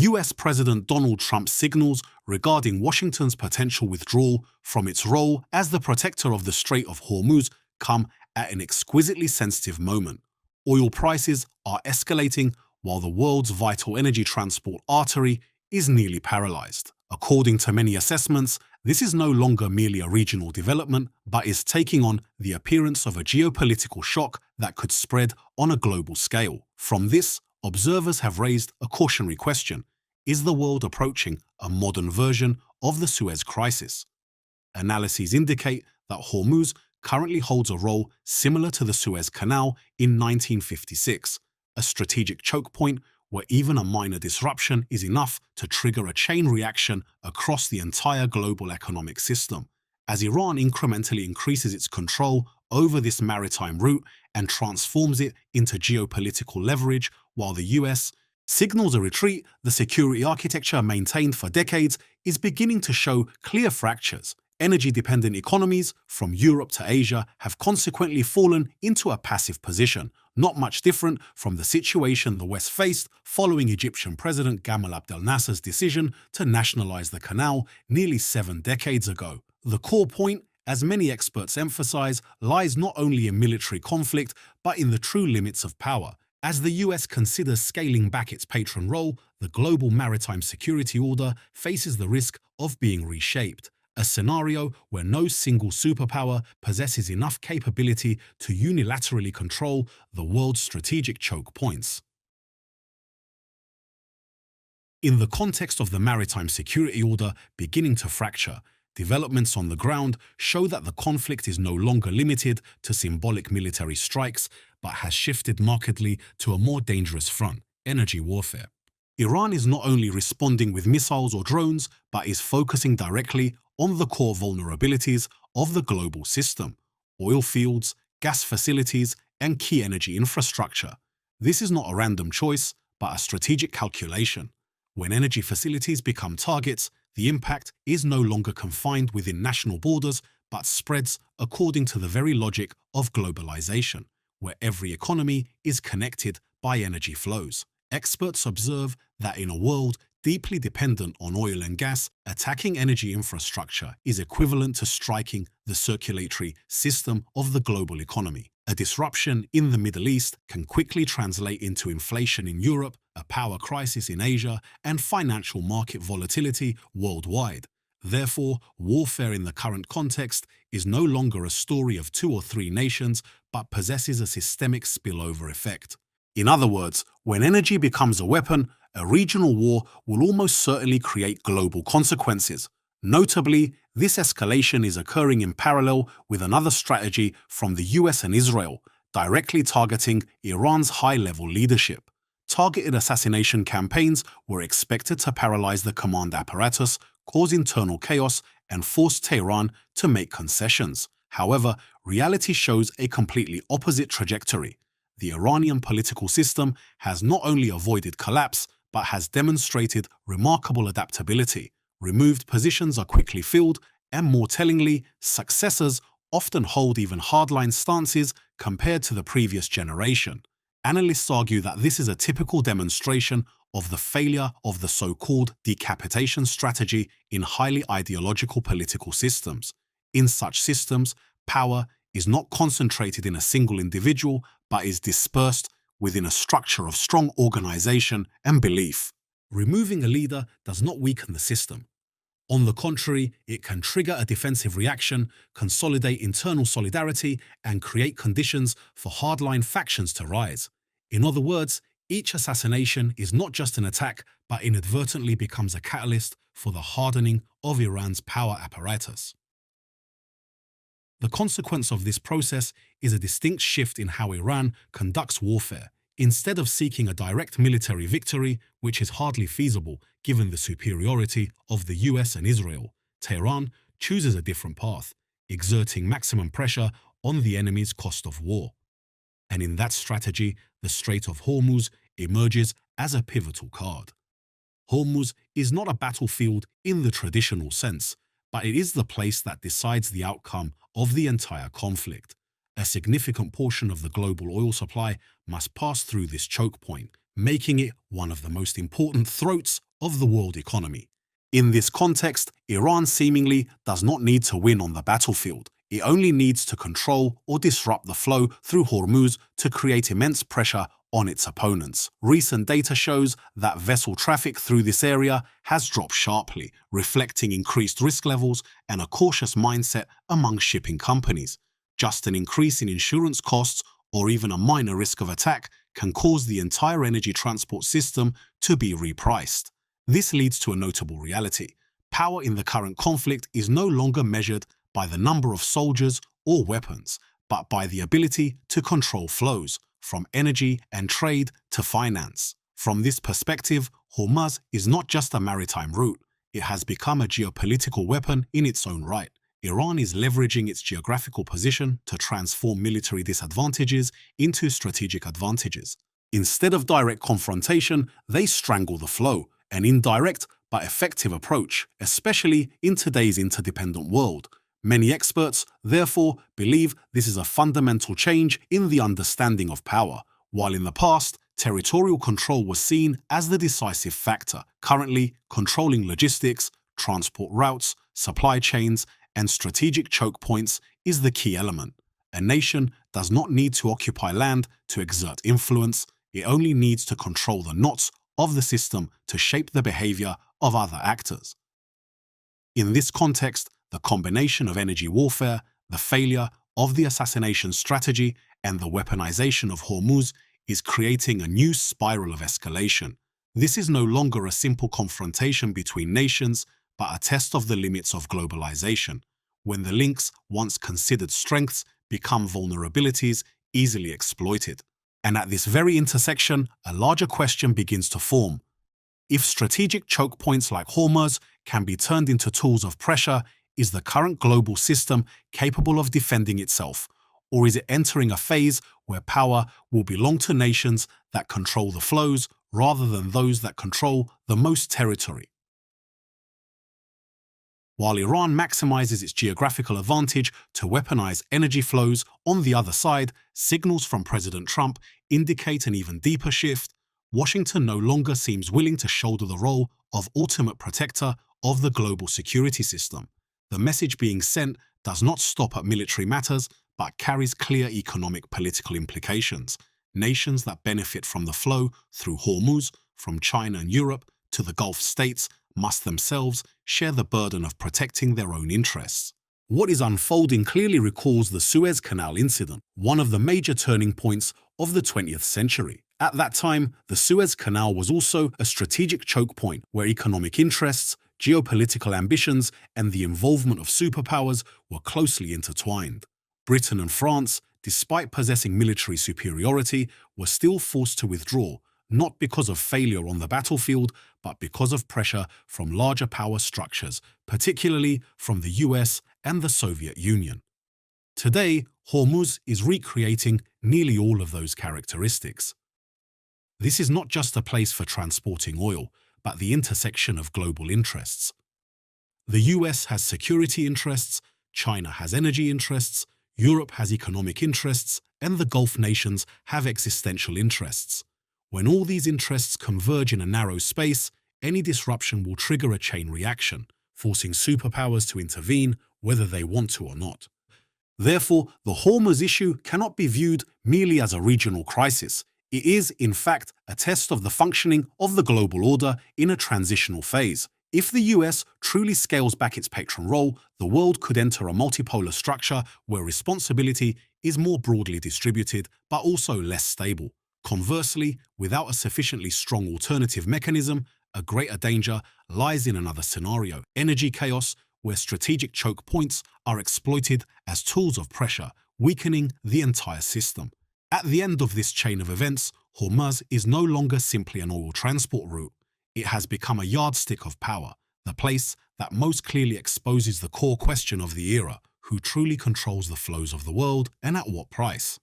US President Donald Trump's signals regarding Washington's potential withdrawal from its role as the protector of the Strait of Hormuz come at an exquisitely sensitive moment. Oil prices are escalating while the world's vital energy transport artery is nearly paralyzed. According to many assessments, this is no longer merely a regional development, but is taking on the appearance of a geopolitical shock that could spread on a global scale. From this, observers have raised a cautionary question: is the world approaching a modern version of the Suez Crisis? Analyses indicate that Hormuz currently holds a role similar to the Suez Canal in 1956, a strategic choke point where even a minor disruption is enough to trigger a chain reaction across the entire global economic system. As Iran incrementally increases its control over this maritime route and transforms it into geopolitical leverage, while the US signals a retreat, the security architecture maintained for decades is beginning to show clear fractures. Energy-dependent economies from Europe to Asia have consequently fallen into a passive position, not much different from the situation the West faced following Egyptian President Gamal Abdel Nasser's decision to nationalize the canal nearly 7 decades ago. The core point, as many experts emphasize, lies not only in military conflict, but in the true limits of power. As the US considers scaling back its patron role, the global maritime security order faces the risk of being reshaped, a scenario where no single superpower possesses enough capability to unilaterally control the world's strategic choke points. In the context of the maritime security order beginning to fracture, developments on the ground show that the conflict is no longer limited to symbolic military strikes, but has shifted markedly to a more dangerous front: energy warfare. Iran is not only responding with missiles or drones, but is focusing directly on the core vulnerabilities of the global system: oil fields, gas facilities, and key energy infrastructure. This is not a random choice, but a strategic calculation. When energy facilities become targets, the impact is no longer confined within national borders, but spreads according to the very logic of globalization, where every economy is connected by energy flows. Experts observe that in a world deeply dependent on oil and gas, attacking energy infrastructure is equivalent to striking the circulatory system of the global economy. A disruption in the Middle East can quickly translate into inflation in Europe, a power crisis in Asia, and financial market volatility worldwide. Therefore, warfare in the current context is no longer a story of 2 or 3 nations, but possesses a systemic spillover effect. In other words, when energy becomes a weapon, a regional war will almost certainly create global consequences. Notably, this escalation is occurring in parallel with another strategy from the US and Israel, directly targeting Iran's high-level leadership. Targeted assassination campaigns were expected to paralyze the command apparatus, cause internal chaos, and force Tehran to make concessions. However, reality shows a completely opposite trajectory. The Iranian political system has not only avoided collapse, but has demonstrated remarkable adaptability. Removed positions are quickly filled, and more tellingly, successors often hold even hardline stances compared to the previous generation. Analysts argue that this is a typical demonstration of the failure of the so-called decapitation strategy in highly ideological political systems. In such systems, power is not concentrated in a single individual, but is dispersed within a structure of strong organization and belief. Removing a leader does not weaken the system. On the contrary, it can trigger a defensive reaction, consolidate internal solidarity, and create conditions for hardline factions to rise. In other words, each assassination is not just an attack, but inadvertently becomes a catalyst for the hardening of Iran's power apparatus. The consequence of this process is a distinct shift in how Iran conducts warfare. Instead of seeking a direct military victory, which is hardly feasible given the superiority of the US and Israel, Tehran chooses a different path, exerting maximum pressure on the enemy's cost of war. And in that strategy, the Strait of Hormuz emerges as a pivotal card. Hormuz is not a battlefield in the traditional sense, but it is the place that decides the outcome of the entire conflict. A significant portion of the global oil supply must pass through this choke point, making it one of the most important throats of the world economy. In this context, Iran seemingly does not need to win on the battlefield. It only needs to control or disrupt the flow through Hormuz to create immense pressure on its opponents. Recent data shows that vessel traffic through this area has dropped sharply, reflecting increased risk levels and a cautious mindset among shipping companies. Just an increase in insurance costs or even a minor risk of attack can cause the entire energy transport system to be repriced. This leads to a notable reality. Power in the current conflict is no longer measured by the number of soldiers or weapons, but by the ability to control flows, from energy and trade to finance. From this perspective, Hormuz is not just a maritime route. It has become a geopolitical weapon in its own right. Iran is leveraging its geographical position to transform military disadvantages into strategic advantages. Instead of direct confrontation, they strangle the flow, an indirect but effective approach, especially in today's interdependent world. Many experts, therefore, believe this is a fundamental change in the understanding of power. While in the past, territorial control was seen as the decisive factor, currently controlling logistics, transport routes, supply chains, and strategic choke points is the key element. A nation does not need to occupy land to exert influence. It only needs to control the knots of the system to shape the behavior of other actors. In this context, the combination of energy warfare, the failure of the assassination strategy, and the weaponization of Hormuz is creating a new spiral of escalation. This is no longer a simple confrontation between nations, but a test of the limits of globalization, when the links once considered strengths become vulnerabilities easily exploited. And at this very intersection, a larger question begins to form. If strategic choke points like Hormuz can be turned into tools of pressure, is the current global system capable of defending itself? Or is it entering a phase where power will belong to nations that control the flows rather than those that control the most territory? While Iran maximizes its geographical advantage to weaponize energy flows, on the other side, signals from President Trump indicate an even deeper shift. Washington no longer seems willing to shoulder the role of ultimate protector of the global security system. The message being sent does not stop at military matters, but carries clear economic political implications. Nations that benefit from the flow through Hormuz, from China and Europe to the Gulf states, must themselves share the burden of protecting their own interests. What is unfolding clearly recalls the Suez Canal incident, one of the major turning points of the 20th century. At that time, the Suez Canal was also a strategic choke point where economic interests, geopolitical ambitions, and the involvement of superpowers were closely intertwined. Britain and France, despite possessing military superiority, were still forced to withdraw, not because of failure on the battlefield, but because of pressure from larger power structures, particularly from the US and the Soviet Union. Today, Hormuz is recreating nearly all of those characteristics. This is not just a place for transporting oil, but the intersection of global interests. The US has security interests, China has energy interests, Europe has economic interests, and the Gulf nations have existential interests. When all these interests converge in a narrow space, any disruption will trigger a chain reaction, forcing superpowers to intervene whether they want to or not. Therefore, the Hormuz issue cannot be viewed merely as a regional crisis. It is, in fact, a test of the functioning of the global order in a transitional phase. If the US truly scales back its patron role, the world could enter a multipolar structure where responsibility is more broadly distributed but also less stable. Conversely, without a sufficiently strong alternative mechanism, a greater danger lies in another scenario: energy chaos, where strategic choke points are exploited as tools of pressure, weakening the entire system. At the end of this chain of events, Hormuz is no longer simply an oil transport route. It has become a yardstick of power, the place that most clearly exposes the core question of the era: who truly controls the flows of the world and at what price?